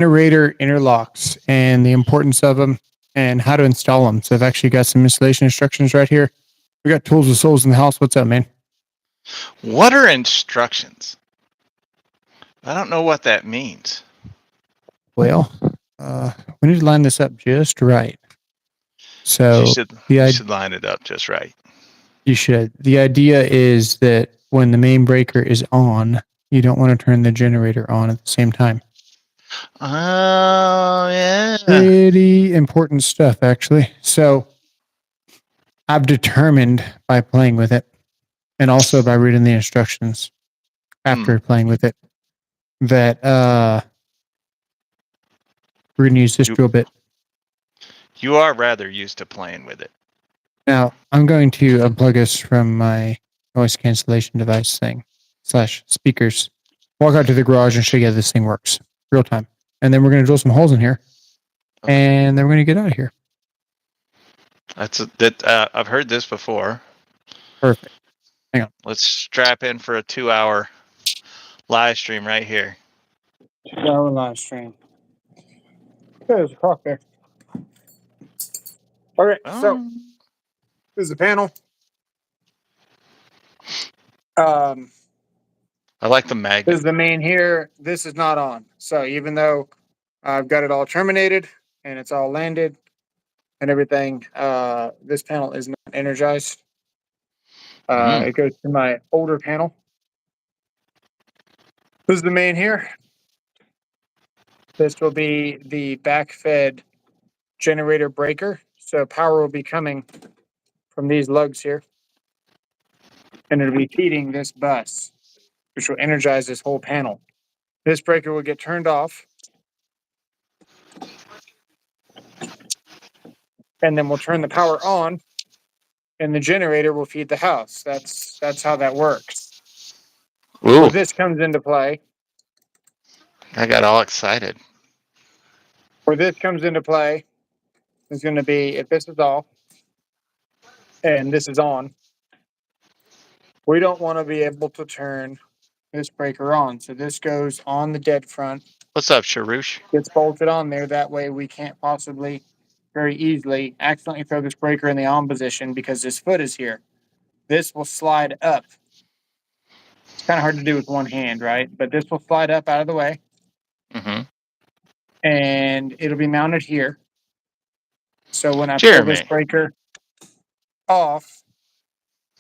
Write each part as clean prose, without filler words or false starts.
generator interlocks and the importance of them and how to install them. So I've actually got some installation instructions right here. We got tools and souls in the house. What's up, man? What are instructions? I don't know what that means. Well, we need to line this up just right. So you should line it up just right. You should. The idea is that when the main breaker is on, you don't want to turn the generator on at the same time. Oh, yeah. Pretty important stuff, actually. So I've determined by playing with it and also by reading the instructions after playing with it that we're going to use this drill bit. You are rather used to playing with it. Now, I'm going to unplug us from my noise cancellation device thing / speakers, walk out to the garage and show you how this thing works real time. And then we're going to drill some holes in here. Okay. And then we're going to get out of here. I've heard this before. Perfect. Hang on. Let's strap in for a 2-hour live stream right here. 2-hour live stream. There's a clock there. Okay, so this is the panel. I like the magnet. This is the main here. This is not on. So even though I've got it all terminated and it's all landed and everything, this panel is not energized. It goes to my older panel. This is the main here. This will be the back-fed generator breaker. So power will be coming from these lugs here. And it'll be feeding this bus, which will energize this whole panel. This breaker will get turned off. And then we'll turn the power on. And the generator will feed the house. That's how that works. Ooh. Where this comes into play. I got all excited. Where this comes into play is going to be if this is off and this is on, we don't want to be able to turn this breaker on. So this goes on the dead front. What's up, Sharush? Gets bolted on there. That way we can't possibly very easily accidentally throw this breaker in the on position because this foot is here. This will slide up. It's kind of hard to do with one hand, right? But this will slide up out of the way. Mm-hmm. And it'll be mounted here. So when I pull this breaker off,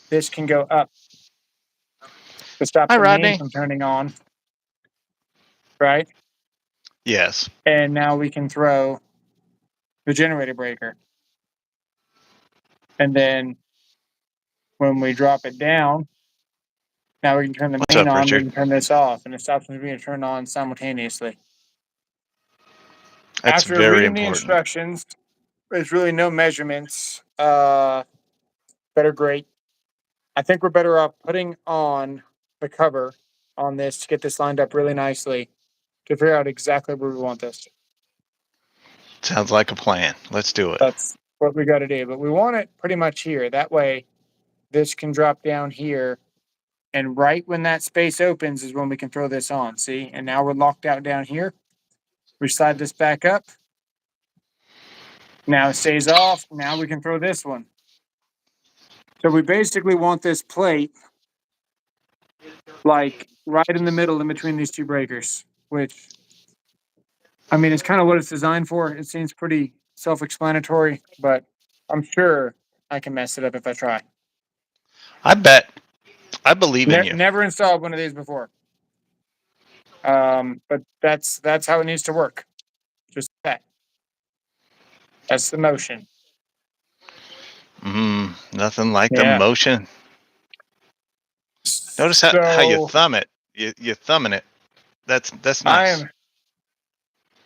this can go up to stop the main from turning on. Right? Yes. And now we can throw the generator breaker. And then when we drop it down, now we can turn the main on, we can turn this off, and it stops from being turned on simultaneously. That's After very reading important. the instructions, there's really no measurements that are great. I think we're better off putting on the cover on this to get this lined up really nicely to figure out exactly where we want this. Sounds like a plan. Let's do it. That's what we got to do. But we want it pretty much here. That way, this can drop down here. And right when that space opens is when we can throw this on. See? And now we're locked out down here. We slide this back up. Now it stays off. Now we can throw this one. So we basically want this plate like right in the middle in between these two breakers, which, I mean, it's kind of what it's designed for. It seems pretty self-explanatory, but I'm sure I can mess it up if I try. I bet. I believe in you. Never installed one of these before. But that's how it needs to work. Just that. That's the motion. Nothing like the motion. Notice how you thumb it. You're thumbing it. That's nice.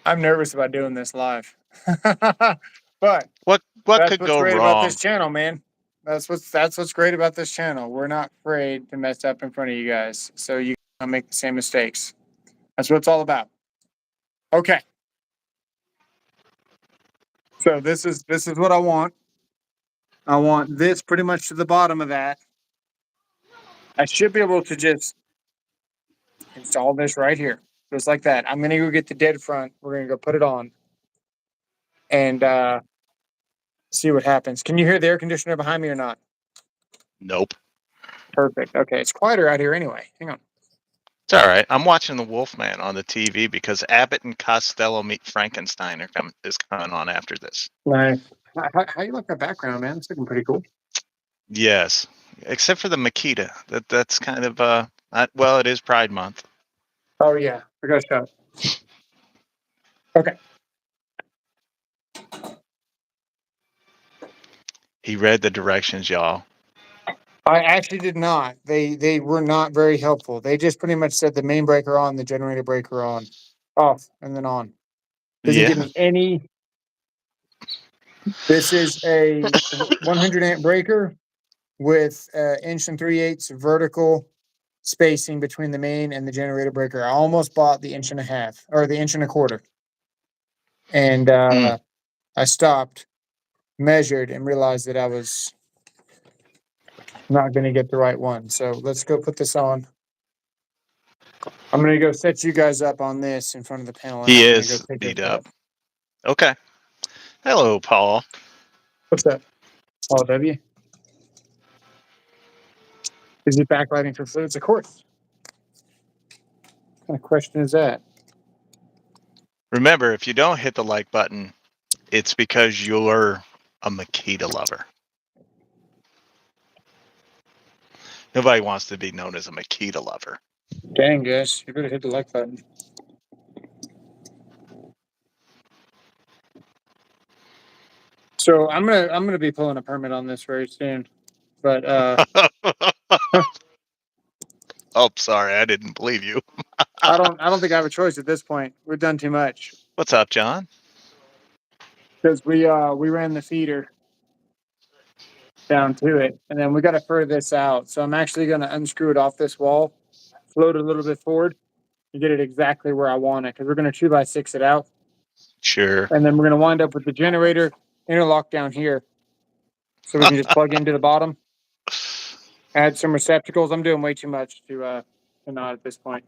I'm nervous about doing this live. But what could go great wrong about this channel, man? That's what's great about this channel. We're not afraid to mess up in front of you guys, so you don't make the same mistakes. That's what it's all about. Okay. So this is what I want. I want this pretty much to the bottom of that. I should be able to just install this right here. just like that. I'm gonna go get the dead front. We're gonna go put it on and see what happens. Can you hear the air conditioner behind me or not? Nope. Perfect. Okay, it's quieter out here anyway. Hang on. It's all right. I'm watching The Wolfman on the TV because Abbott and Costello Meet Frankenstein is coming on after this. Nice. How you like that background, man? It's looking pretty cool. Yes, except for the Makita. That's kind of well, it is Pride Month. Oh yeah, I got a shot. Okay. He read the directions, y'all. I actually did not. They were not very helpful. They just pretty much said the main breaker on, the generator breaker on, off, and then on. Doesn't give Yeah. me any. This is a 100 amp breaker with 1 3/8 vertical spacing between the main and the generator breaker. I almost bought the 1.5 or the 1.25, and I stopped, measured, and realized that I was not going to get the right one. So let's go put this on. I'm going to go set you guys up on this in front of the panel, and He I'm going to go is take this beat up. off. Okay. Hello, Paul. What's that? Paul W. Is he backlighting for fluids? Of course. What kind of question is that? Remember, if you don't hit the like button, it's because you're a Makita lover. Nobody wants to be known as a Makita lover. Dang, guys, you better hit the like button. So I'm gonna be pulling a permit on this very soon, but Oh, sorry, I didn't believe you. I don't think I have a choice at this point. We've done too much What's up, John? because we ran the feeder down to it, and then we got to further this out. So I'm actually gonna unscrew it off this wall, float it a little bit forward, and get it exactly where I want it because we're gonna 2x6 it out, Sure. and then we're gonna wind up with the generator interlock down here, so we can just plug into the bottom, add some receptacles. I'm doing way too much to not at this point.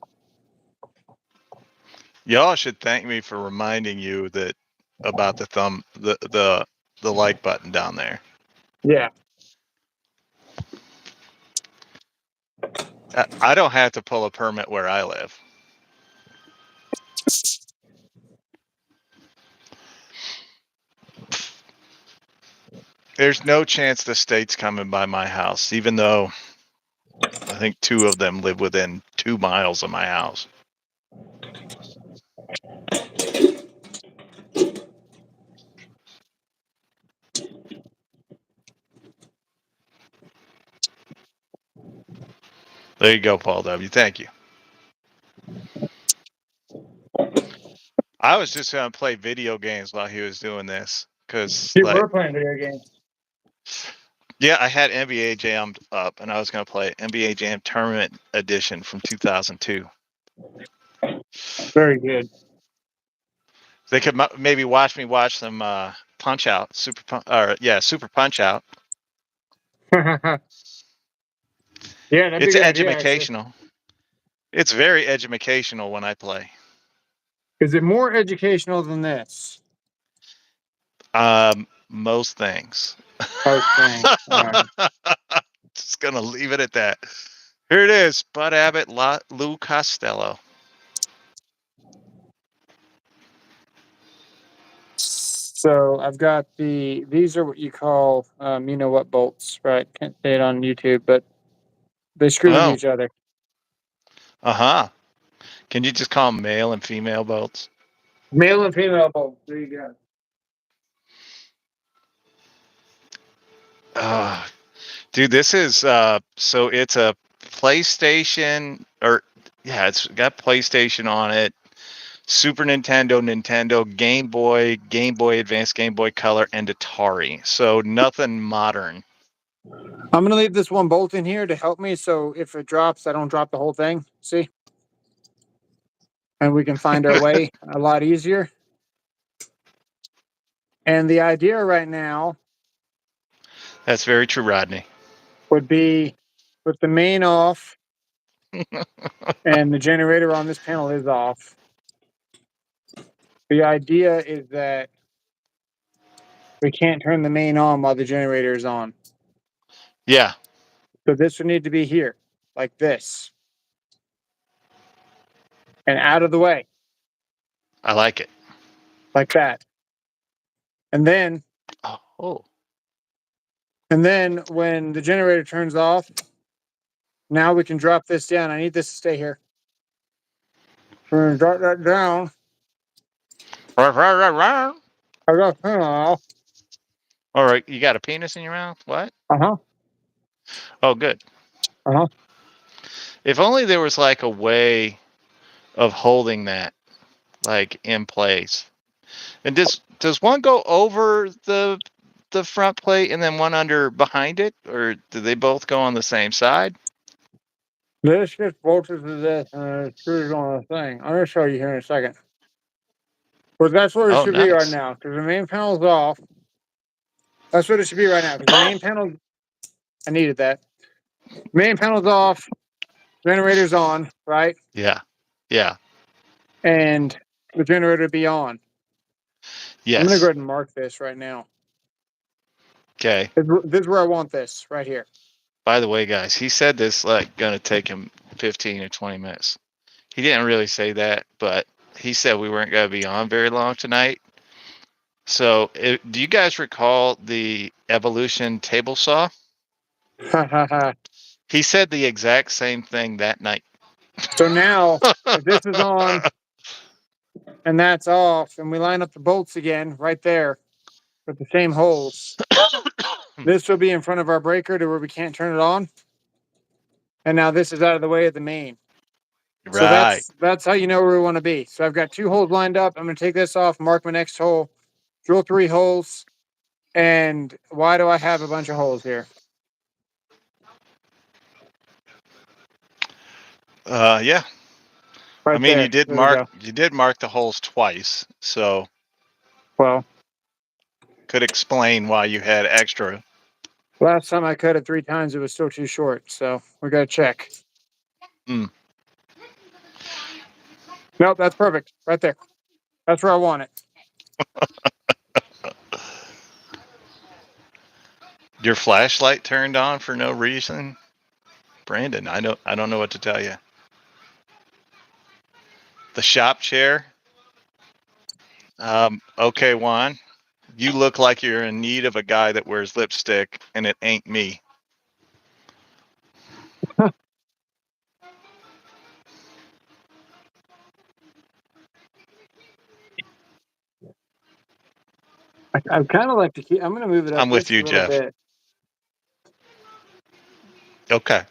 Y'all should thank me for reminding you that about the like button down there. Yeah. I don't have to pull a permit where I live. There's no chance the state's coming by my house, even though I think 2 of them live within 2 miles of my house. There you go, Paul W. Thank you. I was just going to play video games while he was doing this because, You were playing video games. yeah, I had NBA Jam up, and I was going to play NBA Jam Tournament Edition from 2002. Very good. They could maybe watch me watch some Punch Out, Super Punch Out. Yeah, that'd be It's a good idea, actually. educational. It's very educational when I play. Is it more educational than this? Most things. Most things. All right. Just gonna leave it at that. Here it is, Bud Abbott, Lou Costello. So I've got these are what you call, you know what bolts, right? Can't say it on YouTube, but they screw into Oh, each other. uh-huh. Can you just call them male and female bolts? Male and female bolts. There you go. Dude, this is so it's a PlayStation it's got PlayStation on it, Super Nintendo, Game Boy, Game Boy Advance, Game Boy Color, and Atari. So nothing modern. I'm gonna leave this one bolt in here to help me, so if it drops, I don't drop the whole thing. See, and we can find our way a lot easier. And the idea right now That's very true, Rodney. would be with the main off and the generator on this panel is off. The idea is that we can't turn the main on while the generator is on. Yeah, So this would need to be here, like this, and out of the way, I like it. like that. And then, Oh, when the generator turns off, now we can drop this down. I need this to stay here. We're gonna drop that down. all I got off. right. You got a penis in your mouth? What? Uh-huh. Oh, good. Uh-huh. If only there was like a way of holding that like in place. And does one go over the front plate and then one under behind it, or do they both go on the same side? This gets bolted to this and it screws on the thing. I'm gonna show you here in a second. But that's what it Oh, should be right nice. now, because the main panel's off. That's what it should be right now, because the main panel, I needed that. Main panel's off, generator's on, right? Yeah. Yeah. And the generator be on. I'm gonna go Yes. ahead and mark this right now. Okay. This is where I want this, right here. By the way, guys, he said this like gonna take him 15 or 20 minutes. He didn't really say that, but he said we weren't gonna be on very long tonight. So, do you guys recall the evolution table saw? Ha ha ha. He said the exact same thing that night. So now, if this is on and that's off, and we line up the bolts again right there with the same holes, this will be in front of our breaker to where we can't turn it on. And now this is out of the way of the main. So Right. that's how you know where we want to be. So I've got 2 holes lined up. I'm going to take this off, mark my next hole, drill 3 holes. And why do I have a bunch of holes here? Yeah. I Right mean, there. There we go. you did mark the holes twice, so Well, could explain why you had extra. last time I cut it 3 times, it was still too short. So we got to check. Hmm. Nope, that's perfect. Right there. That's where I want it. Your flashlight turned on for no reason, Brandon. I don't know what to tell you. The shop chair. Okay, Juan. You look like you're in need of a guy that wears lipstick, and it ain't me. I kind of like to keep, I'm going to move it up I'm with just a you, little Jeff. bit. Okay.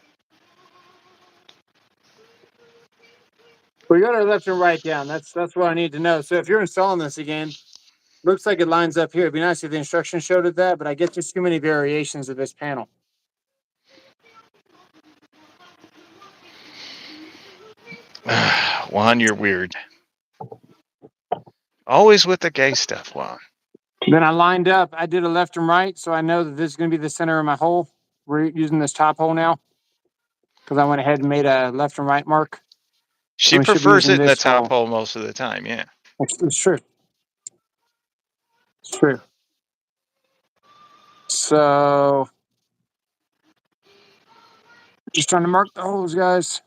We got our left and right down. That's what I need to know. So if you're installing this again, looks like it lines up here. It'd be nice if the instructions showed it that, but I get just too many variations of this panel. Juan, you're weird. Always with the gay stuff, Juan. Then I lined up, I did a left and right, so I know that this is going to be the center of my hole. We're using this top hole now because I went ahead and made a left and right mark. She And we should be prefers using it in the this top hole. hole most of the time, yeah. It's true. It's true. So just trying to mark the holes, guys.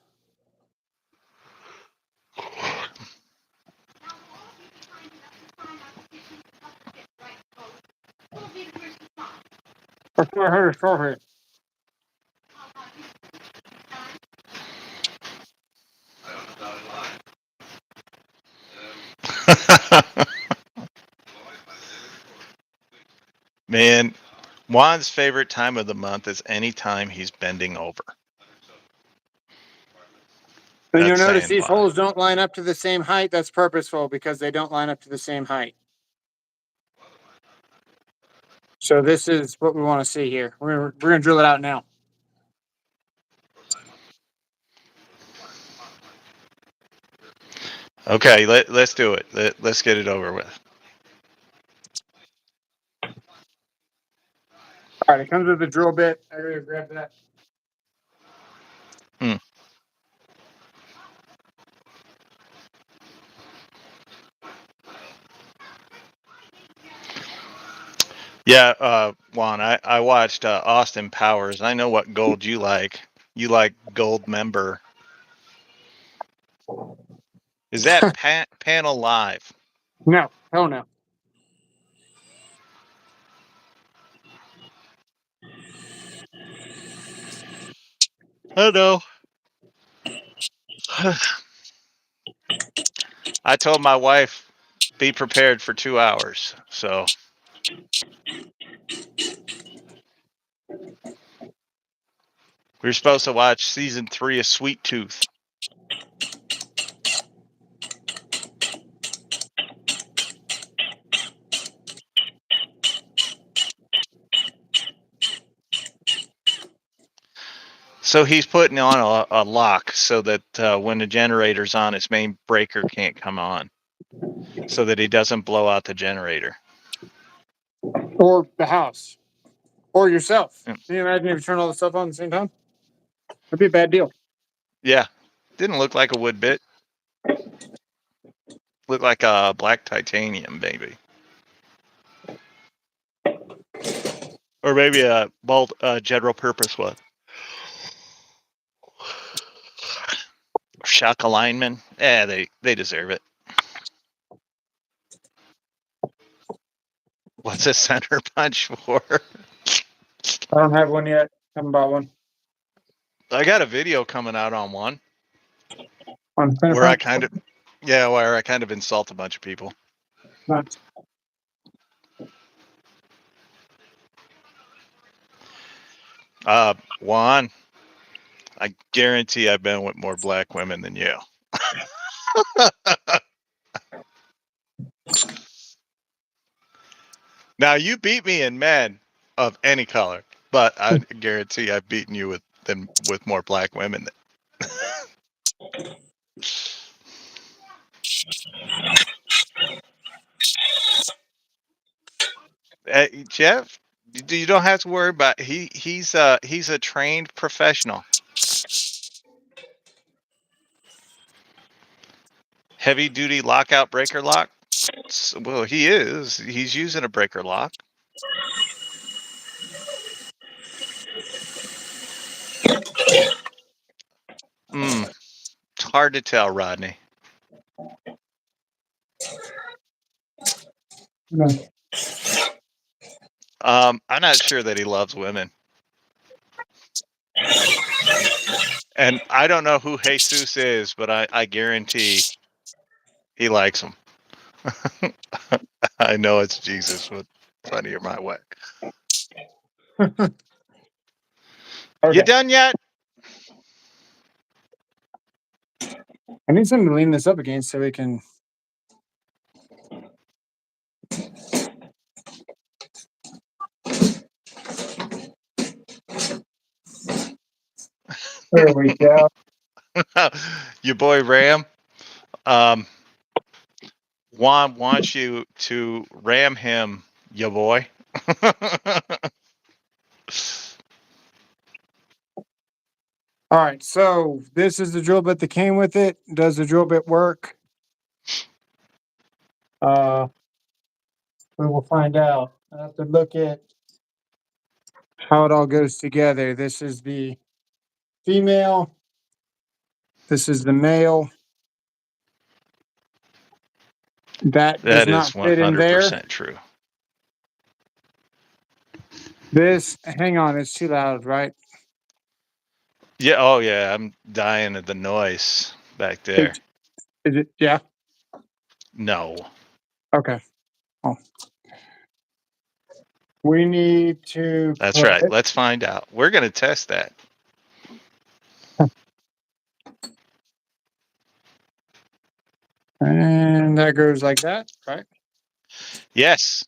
That's what I heard. Sorry. Man, Juan's favorite time of the month is any time he's bending over. And you'll That's notice saying these Juan. holes don't line up to the same height. That's purposeful because they don't line up to the same height. So this is what we want to see here. We're gonna drill it out now. Okay, let's do it. Let's get it over with. All right, it comes with a drill bit. I gotta grab that. Hmm. Yeah, Juan, I watched Austin Powers. I know what gold you like. You like gold member. Is that panel live? No, hell no. Oh no. I told my wife, be prepared for 2 hours. So we were supposed to watch season 3 of Sweet Tooth. So he's putting on a lock so that when the generator's on, his main breaker can't come on, so that he doesn't blow out the generator. Or the house. Or yourself. Yeah. Can you imagine if you turn all the stuff on at the same time? That'd be a bad deal. Yeah, didn't look like a wood bit. Looked like a black titanium, maybe, or maybe a bolt general purpose one. Shock alignment. Yeah, they deserve it. What's a center punch for? I don't have one yet. Haven't bought one. I got a video coming out on one On center where I punch? kind of insult a bunch of people. Not. Juan, I guarantee I've been with more black women than you. Now you beat me in men of any color, but I guarantee I've beaten you with more black women. Jeff, you don't have to worry about. He's a trained professional. Heavy duty lockout breaker lock. Well, he is. He's using a breaker lock. It's hard to tell, Rodney. No. I'm not sure that he loves women. And I don't know who Jesus is, but I guarantee he likes them. I know it's Jesus, but funny or my way. Okay. You done yet? I need something to lean this up against so we can. There we go. Your boy Ram. Juan wants you to ram him, your boy. All right, so this is the drill bit that came with it. Does the drill bit work? We will find out. I have to look at how it all goes together. This is the female. This is the male. That does That is not fit in there. 100% true. This, hang on, it's too loud, right? Yeah. Oh, yeah. I'm dying of the noise back there. Is it? Yeah. No. Okay. Oh. We need to. That's right. Let's find out. We're going to test that. And that goes like that, right? Yes.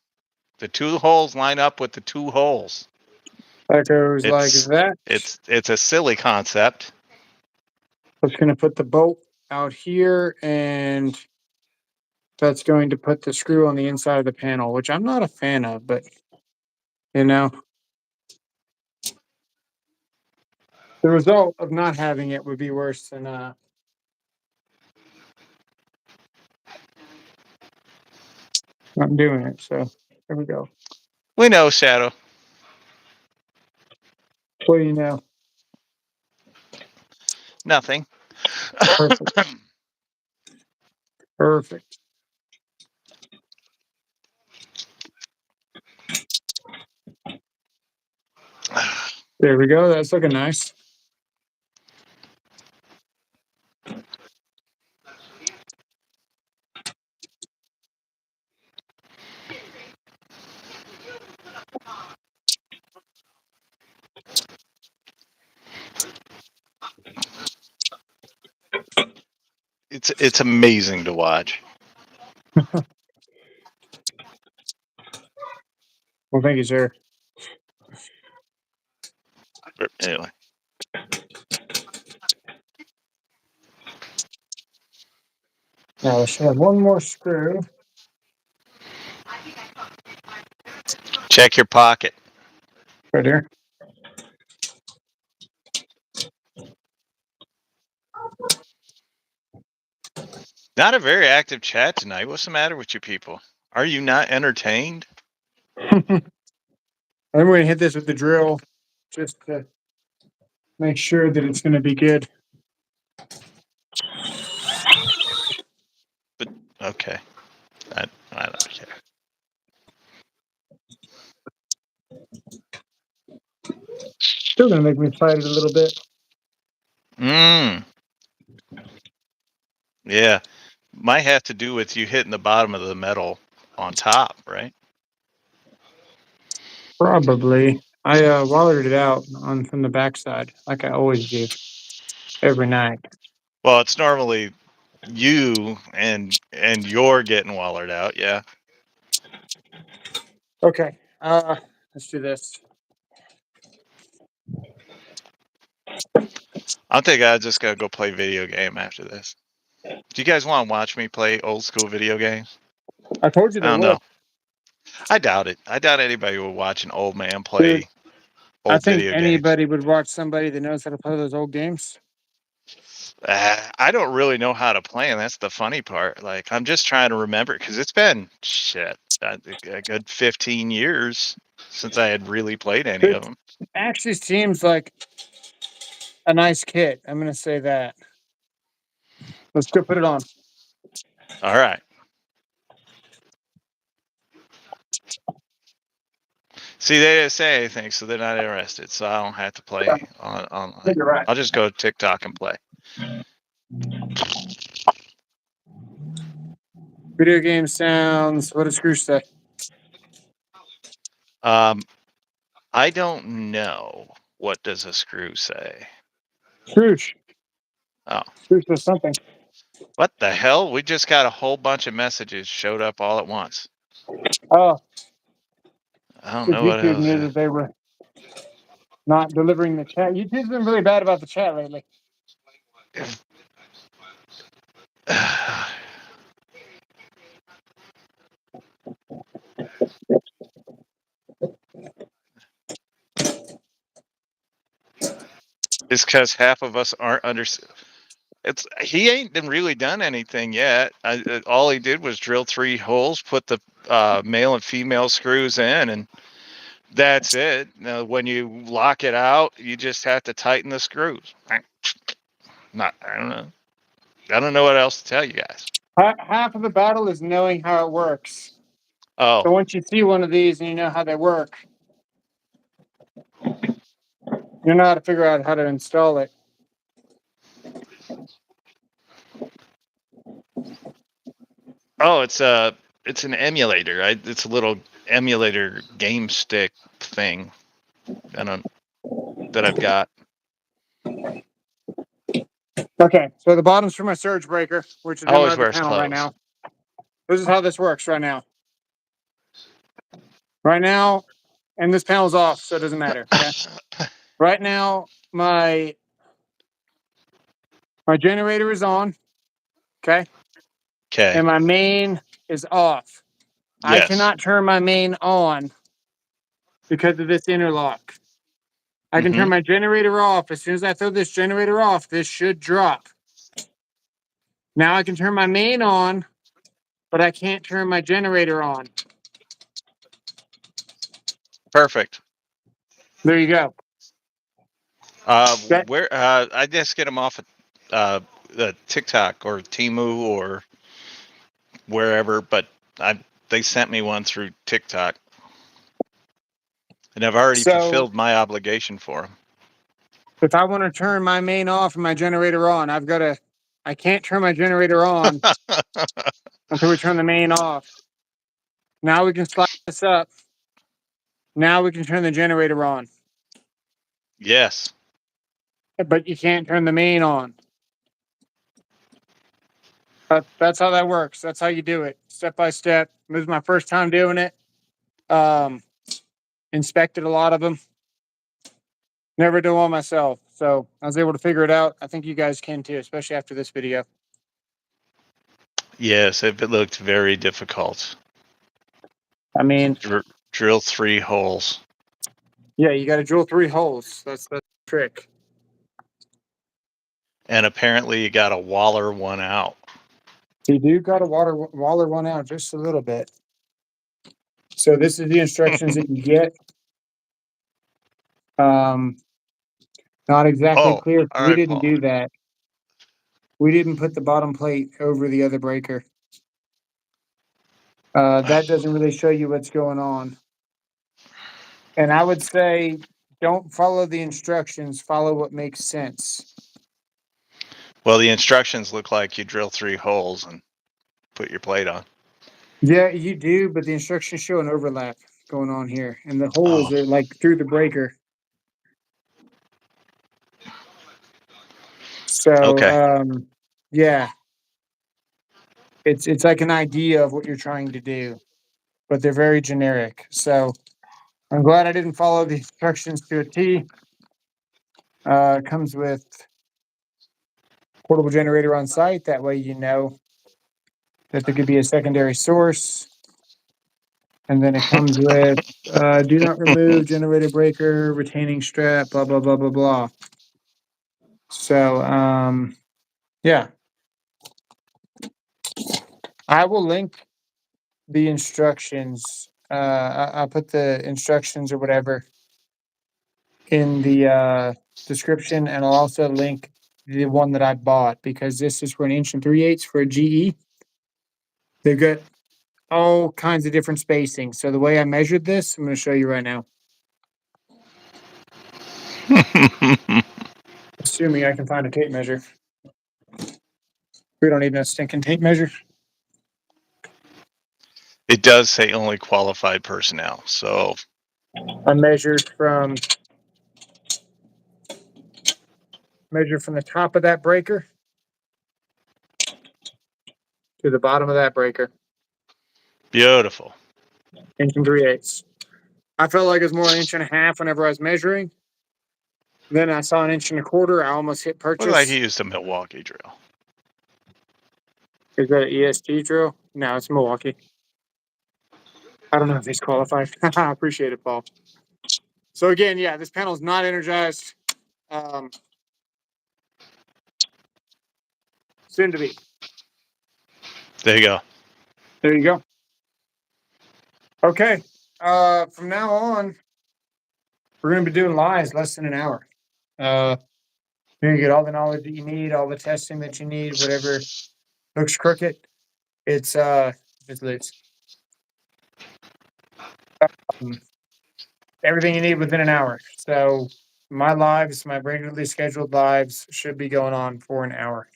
The two holes line up with the two holes. That goes like that. It's a silly concept. Just going to put the bolt out here, and that's going to put the screw on the inside of the panel, which I'm not a fan of, but you know, the result of not having it would be worse than not doing it. So there we go. We know, Shadow. What do you know? Nothing. Perfect. Perfect. There we go. That's looking nice. It's amazing to watch. Well, thank you, sir. Anyway, Now I should have one more screw. check your pocket. Right here. Not a very active chat tonight. What's the matter with you people? Are you not entertained? I'm going to hit this with the drill just to make sure that it's going to be good. But okay, I don't care. Still going to make me fight it a little bit. Yeah, might have to do with you hitting the bottom of the metal on top, right? Probably. I wallered it out on from the backside, like I always do every night. Well, it's normally you and you're getting wallered out. Yeah. Okay. Let's do this. I think I just gotta go play video game after this. Do you guys want to watch me play old school video games? I told you I they don't would. know. I doubt it. I doubt anybody would watch an old man Dude, play I old think video games. anybody would watch somebody that knows how to play those old games. I don't really know how to play, and that's the funny part. Like, I'm just trying to remember because it's been a good 15 years since I had really played any This of them. actually seems like a nice kit. I'm going to say that. Let's go put it on. All right. See, they didn't say anything, so they're not interested. So I don't have to play online. You're right. I'll just go to TikTok and play. Video game sounds. What does Scrooge say? I don't know. What does a screw say? Scrooge. Oh, Scrooge says something. what the hell? We just got a whole bunch of messages showed up all at once. Oh, I don't because know what YouTube else. knew that they were not delivering the chat. YouTube's been really bad about the chat lately. It's because half of us aren't under. He ain't really done anything yet. All he did was drill 3 holes, put the male and female screws in, and that's it. Now, when you lock it out, you just have to tighten the screws. I don't know. I don't know what else to tell you guys. Half of the battle is knowing how it works. Oh, So once you see one of these and you know how they work, you know how to figure out how to install it. it's an emulator. It's a little emulator game stick thing. That I've got. Okay, so the bottom's for my surge breaker, which is I in my always other wear panel right clothes. now. This is how this works right now. Right now, and this panel's off, so it doesn't matter. Okay. Right now, my generator is on. Okay. Okay. And my main is off. I Yes. cannot turn my main on because of this interlock. I can turn Mm-hmm. my generator off. As soon as I throw this generator off, this should drop. Now I can turn my main on, but I can't turn my generator on. Perfect. There you go. That, Where I just get them off the TikTok or Temu or wherever, but they sent me one through TikTok, and I've already so fulfilled my obligation for them. if I want to turn my main off and my generator on, I can't turn my generator on until we turn the main off. Now we can slide this up. Now we can turn the generator on, Yes. but you can't turn the main on. That's how that works. That's how you do it, step by step. This was my first time doing it. Inspected a lot of them. Never do one myself, so I was able to figure it out. I think you guys can too, especially after this video. Yes, it looked very difficult. I mean, Drill 3 holes. yeah, you got to drill 3 holes. That's the trick. And apparently you got to waller one out. You do got to waller one out just a little bit. So this is the instructions that you get. Not exactly clear. All We right, didn't Paul. do that. We didn't put the bottom plate over the other breaker. That doesn't really show you what's going on. And I would say don't follow the instructions, follow what makes sense. Well, the instructions look like you drill 3 holes and put your plate on. Yeah, you do, but the instructions show an overlap going on here, and the holes are like through the breaker. So, Okay. yeah, it's like an idea of what you're trying to do, but they're very generic. So I'm glad I didn't follow the instructions to a T. It comes with portable generator on site. That way, you know that there could be a secondary source. And then it comes with do not remove generator breaker, retaining strap, blah, blah, blah, blah, blah. So, yeah. I will link the instructions. I'll put the instructions or whatever in the description, and I'll also link the one that I bought because this is for an 1 3/8 for a GE. They've got all kinds of different spacing. So the way I measured this, I'm going to show you right now. Assuming I can find a tape measure. We don't need no stinking tape measure. It does say only qualified personnel. So I measured from the top of that breaker to the bottom of that breaker. beautiful. 1 3/8. I felt like it was more 1.5 inches whenever I was measuring. Then I saw 1 1/4 inches. I almost hit purchase. Looked like he used a Milwaukee drill. Is that an EST drill? No, it's Milwaukee. I don't know if he's qualified. I appreciate it, Paul. So again, yeah, this panel is not energized. Soon to be. There you go. There you go. Okay. From now on, we're going to be doing lives less than an hour. You're going to get all the knowledge that you need, all the testing that you need, whatever looks crooked. It's loose. Everything you need within an hour. So my lives, my regularly scheduled lives should be going on for an hour.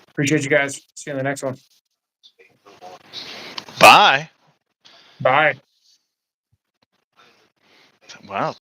Appreciate you guys. See you in the next one. Bye. Bye. Wow.